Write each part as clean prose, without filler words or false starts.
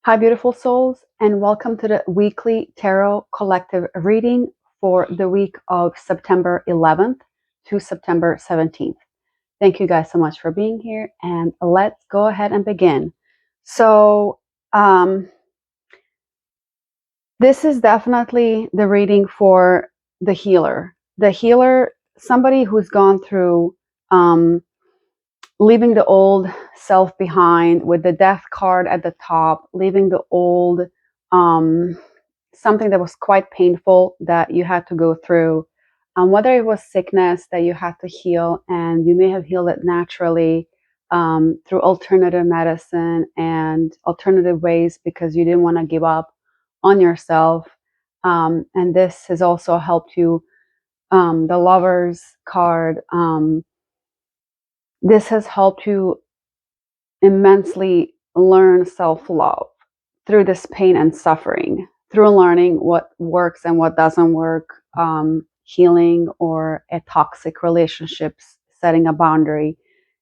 Hi, beautiful souls, and welcome to the weekly Tarot Collective reading for the week of September 11th to September 17th. Thank you guys so much for being here, and let's go ahead and begin. So, this is definitely the reading for the healer. The healer, somebody who's gone through leaving the old self behind with the death card at the top, leaving the old something that was quite painful that you had to go through, whether it was sickness that you had to heal, and you may have healed it naturally through alternative medicine and alternative ways because you didn't want to give up on yourself. And this has also helped you. The Lovers card. This has helped you immensely learn self-love through this pain and suffering, through learning what works and what doesn't work, healing or a toxic relationships, setting a boundary,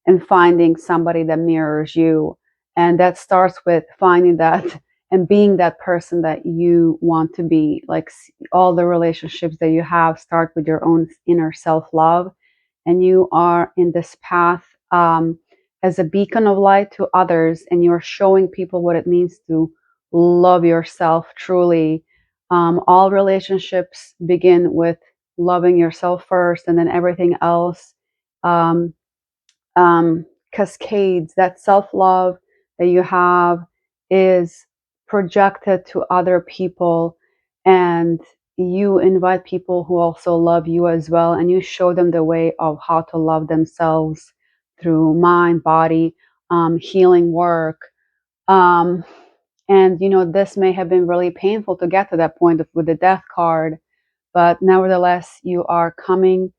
and finding somebody that mirrors you. And that starts with finding that and being that person that you want to be. Like all the relationships that you have start with your own inner self-love, and you are in this path as a beacon of light to others, and you're showing people what it means to love yourself truly. All relationships begin with loving yourself first, and then everything else um, cascades. That self-love that you have is projected to other people, and you invite people who also love you as well, and you show them the way of how to love themselves through mind, body, healing work. Um, and this may have been really painful to get to that point with the death card, but nevertheless, you are coming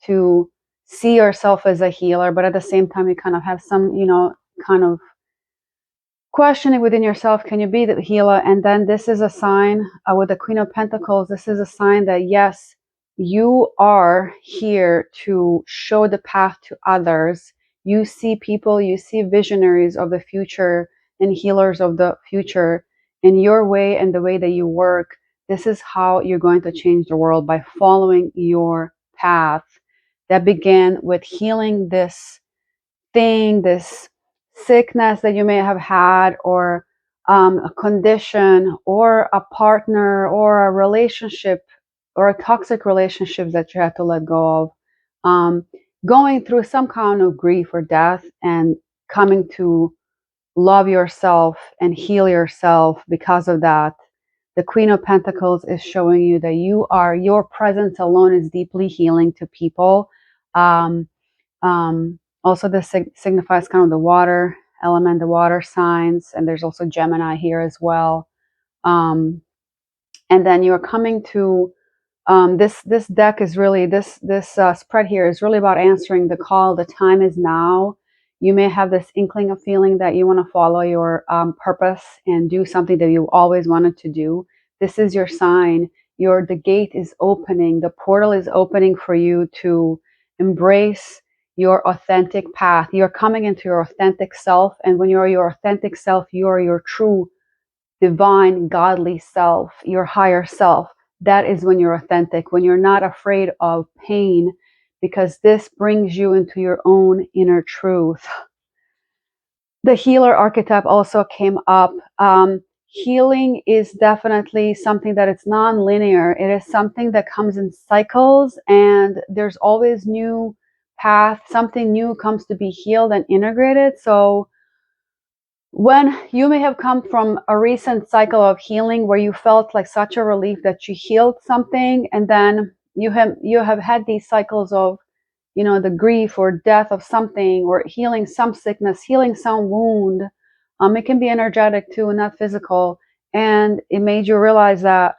to see yourself as a healer, but at the same time, you kind of have some, kind of questioning within yourself, can you be the healer? And then this is a sign with the Queen of Pentacles. This is a sign that yes, you are here to show the path to others. You see people, you see visionaries of the future and healers of the future in your way and the way that you work. This is how you're going to change the world, by following your path that began with healing this thing, this sickness that you may have had, or a condition, or a partner, or a relationship, or a toxic relationship that you had to let go of. Going through some kind of grief or death, and coming to love yourself and heal yourself because of that. The Queen of Pentacles is showing you that your presence alone is deeply healing to people. Um, also, this signifies kind of the water element, the water signs, and there's also Gemini here as well. And then you're coming to this deck is really this spread here is really about answering the call. The time is now. You may have this inkling of feeling that you want to follow your purpose and do something that you always wanted to do. This is your sign. The gate is opening. The portal is opening for you to embrace your authentic path. You're coming into your authentic self, and when you're your authentic self, you are your true divine godly self, your higher self. That is when you're authentic, when you're not afraid of pain, because this brings you into your own inner truth. The healer archetype also came up. Healing is definitely something that it's non-linear. It is something that comes in cycles, and there's always new path. Something new comes to be healed and integrated. So when you may have come from a recent cycle of healing where you felt like such a relief that you healed something, and then you have had these cycles of the grief or death of something, or healing some sickness, healing some wound. It can be energetic too, not physical, and it made you realize that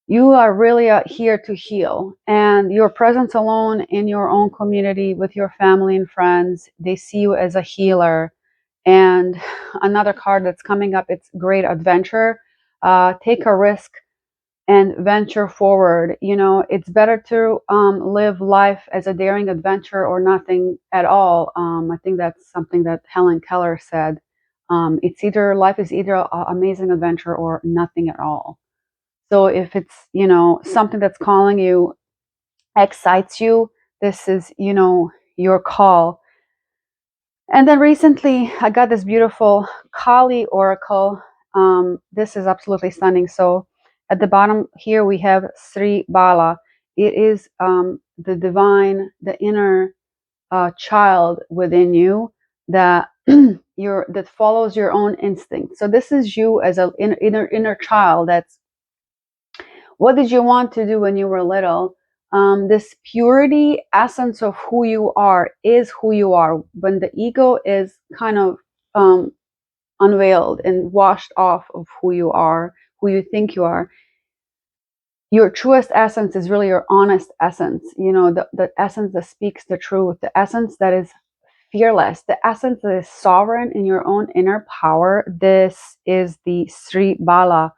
you are really here to heal, and your presence alone in your own community with your family and friends, they see you as a healer. And another card that's coming up, it's great adventure. Take a risk and venture forward. It's better to live life as a daring adventure or nothing at all. I think that's something that Helen Keller said. It's either life is either an amazing adventure or nothing at all. So if it's, something that's calling you, excites you, this is, your call. And then recently I got this beautiful Kali oracle. This is absolutely stunning. So at the bottom here we have Sri Bala. It is the divine, the inner child within you that that follows your own instinct. So this is you as an inner child. That's what did you want to do when you were little. This purity essence of who you are is who you are. When the ego is kind of um, unveiled and washed off of who you are, who you think you are, your truest essence is really your honest essence. The essence that speaks the truth, the essence that is fearless, the essence that is sovereign in your own inner power. This is the Sri Bala.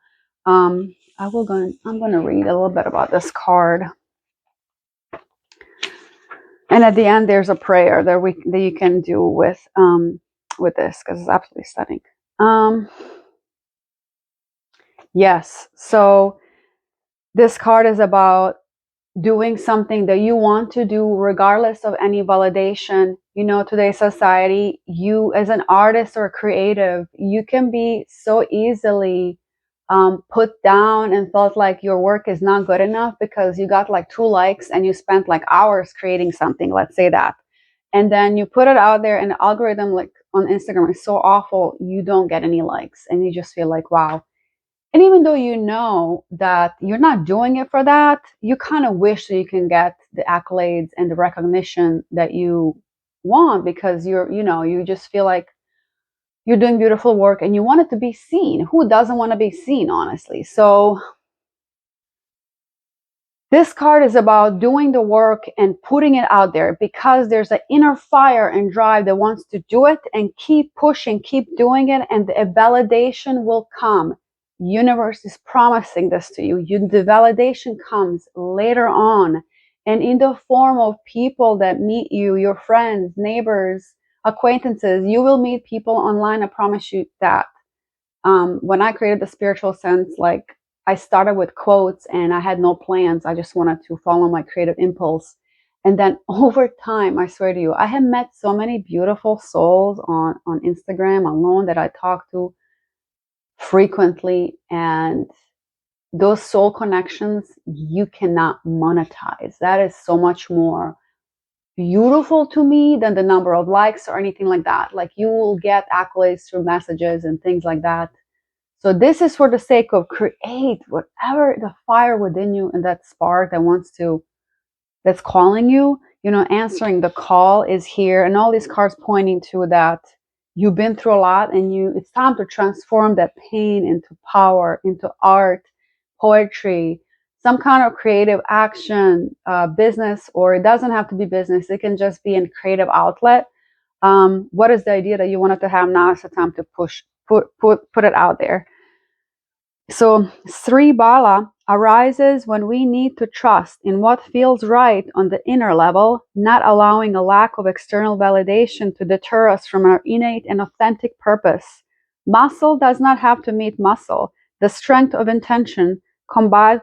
I'm going to read a little bit about this card. And at the end, there's a prayer that you can do with this, because it's absolutely stunning. Yes, so this card is about doing something that you want to do regardless of any validation. Today's society, you as an artist or creative, you can be so easily put down and felt like your work is not good enough because you got like 2 likes and you spent like hours creating something, let's say that. And then you put it out there and the algorithm like on Instagram is so awful, you don't get any likes and you just feel like, wow. And even though you know that you're not doing it for that, you kind of wish that you can get the accolades and the recognition that you want, because you just feel like you're doing beautiful work and you want it to be seen. Who doesn't want to be seen, honestly? So this card is about doing the work and putting it out there, because there's an inner fire and drive that wants to do it and keep pushing, keep doing it, and the validation will come. Universe is promising this to you. The validation comes later on, and in the form of people that meet you, your friends, neighbors, acquaintances. You will meet people online, I promise you that. When I created the spiritual sense, like, I started with quotes and I had no plans. I just wanted to follow my creative impulse. And then over time, I swear to you, I have met so many beautiful souls on Instagram alone that I talk to frequently. And those soul connections, you cannot monetize. That is so much more beautiful to me than the number of likes or anything like that. Like, you will get accolades through messages and things like that. So this is for the sake of create whatever the fire within you and that spark that's calling you, answering the call is here. And all these cards pointing to that you've been through a lot and it's time to transform that pain into power, into art, poetry, some kind of creative action, business, or it doesn't have to be business. It can just be a creative outlet. What is the idea that you wanted to have? Now is the time to put it out there. So Sri Bala arises when we need to trust in what feels right on the inner level, not allowing a lack of external validation to deter us from our innate and authentic purpose. Muscle does not have to meet muscle. The strength of intention combined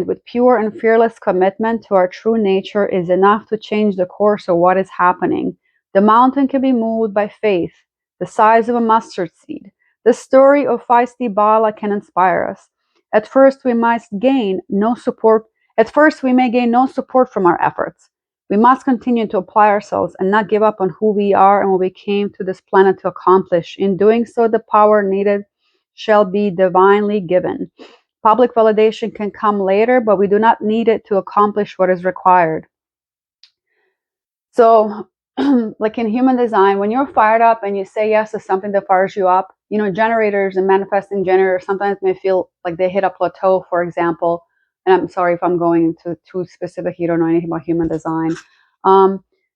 with pure and fearless commitment to our true nature is enough to change the course of what is happening. The mountain can be moved by faith, the size of a mustard seed. The story of feisty Bala can inspire us. At first, we may gain no support from our efforts. We must continue to apply ourselves and not give up on who we are and what we came to this planet to accomplish. In doing so, the power needed shall be divinely given. Public validation can come later, but we do not need it to accomplish what is required. So, like in human design, when you're fired up and you say yes to something that fires you up, generators and manifesting generators sometimes may feel like they hit a plateau, for example. And I'm sorry if I'm going into too specific, you don't know anything about human design.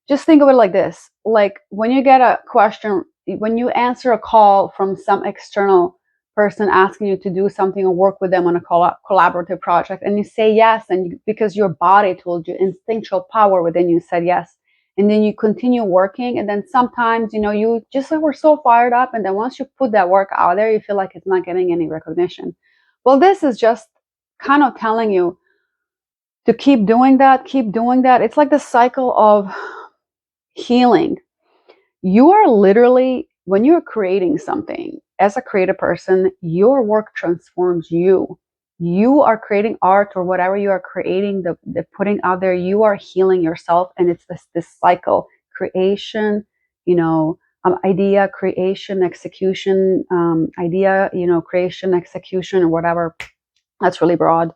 Just think of it like this. Like, when you get a question, when you answer a call from some external person asking you to do something or work with them on a collaborative project, and you say yes, and because your body told you, instinctual power within you said yes, and then you continue working, and then sometimes, you just like, we're so fired up, and then once you put that work out there, you feel like it's not getting any recognition. Well, this is just kind of telling you to keep doing that, keep doing that. It's like the cycle of healing. You are literally, when you're creating something as a creative person, your work transforms you. You are creating art or whatever you are creating, the putting out there, you are healing yourself. And it's this cycle: creation, idea, creation, execution, idea, creation, execution, or whatever. That's really broad.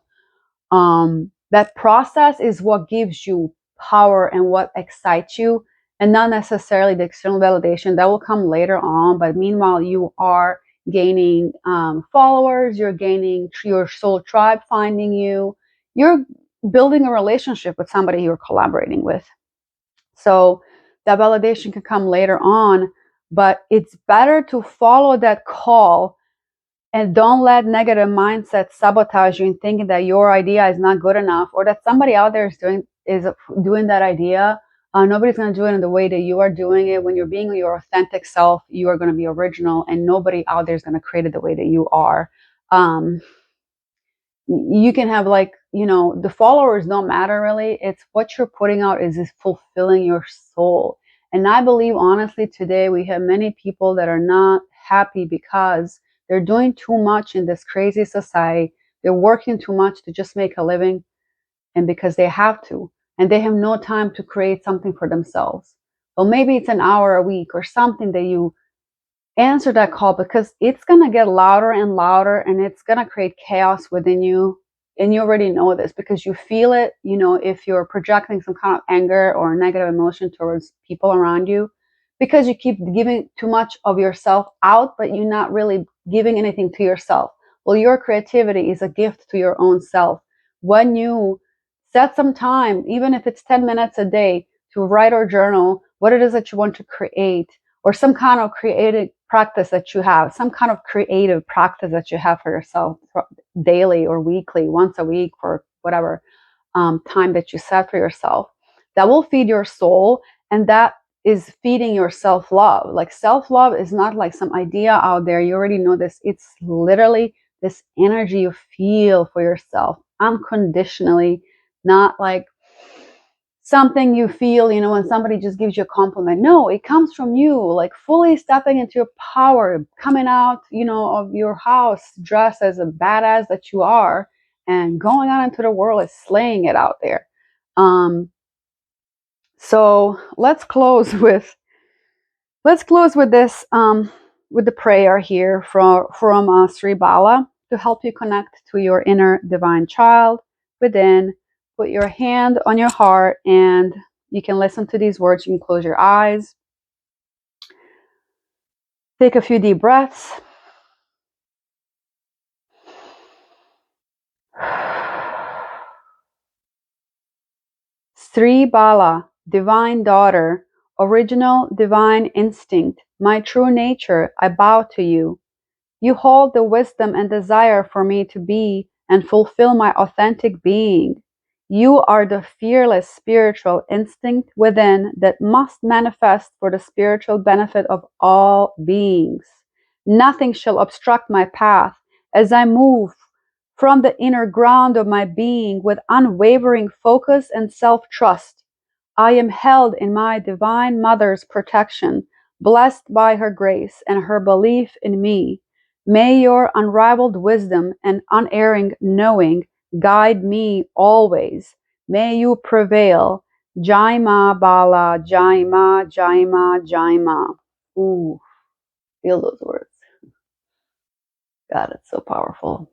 That process is what gives you power and what excites you, and not necessarily the external validation. That will come later on. But meanwhile, you are gaining followers, you're gaining your soul tribe finding you, you're building a relationship with somebody you're collaborating with. So that validation can come later on, but it's better to follow that call and don't let negative mindset sabotage you in thinking that your idea is not good enough, or that somebody out there is doing that idea. Nobody's going to do it in the way that you are doing it. When you're being your authentic self, you are going to be original, and nobody out there is going to create it the way that you are. You can have, like, the followers don't matter really. It's what you're putting out is fulfilling your soul. And I believe, honestly, today we have many people that are not happy because they're doing too much in this crazy society. They're working too much to just make a living, and because they have to, and they have no time to create something for themselves. Well, maybe it's an hour a week or something that you answer that call, because it's going to get louder and louder, and it's going to create chaos within you. And you already know this because you feel it. If you're projecting some kind of anger or negative emotion towards people around you, because you keep giving too much of yourself out, but you're not really giving anything to yourself. Well, your creativity is a gift to your own self. When you set some time, even if it's 10 minutes a day, to write or journal what it is that you want to create, or some kind of creative practice that you have, some kind of creative practice that you have for yourself daily or weekly, once a week, for whatever time that you set for yourself, that will feed your soul. And that is feeding your self-love. Like, self-love is not like some idea out there. You already know this. It's literally this energy you feel for yourself unconditionally, not like something you feel, when somebody just gives you a compliment. No, it comes from you, like fully stepping into your power, coming out, of your house dressed as a badass that you are, and going out into the world and slaying it out there. So let's close with this, with the prayer here from Sri Bala, to help you connect to your inner divine child within. Put your hand on your heart, and you can listen to these words. You can close your eyes. Take a few deep breaths. Sri Bala, divine daughter, original divine instinct, my true nature, I bow to you. You hold the wisdom and desire for me to be and fulfill my authentic being. You are the fearless spiritual instinct within that must manifest for the spiritual benefit of all beings. Nothing shall obstruct my path as I move from the inner ground of my being with unwavering focus and self-trust. I am held in my divine mother's protection, blessed by her grace and her belief in me. May your unrivaled wisdom and unerring knowing guide me always. May you prevail. Jai Ma Bala, Jai Ma, Jai Ma, Jai Ma. Ooh, feel those words. God, it's so powerful.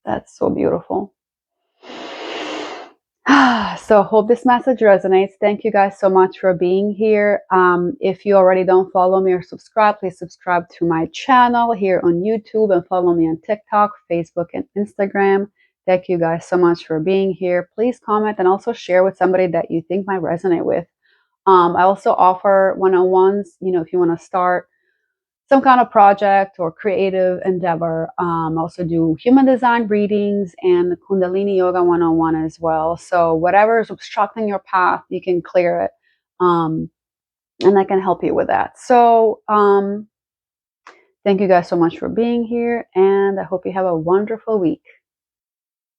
That's so beautiful. So hope this message resonates. Thank you guys so much for being here. If you already don't follow me or subscribe, please subscribe to my channel here on YouTube, and follow me on TikTok, Facebook, and Instagram. Thank you guys so much for being here. Please comment and also share with somebody that you think might resonate with. I also offer one-on-ones, if you want to start some kind of project or creative endeavor. I also do human design readings and Kundalini Yoga one-on-one as well. So whatever is obstructing your path, you can clear it. and I can help you with that. So thank you guys so much for being here, and I hope you have a wonderful week.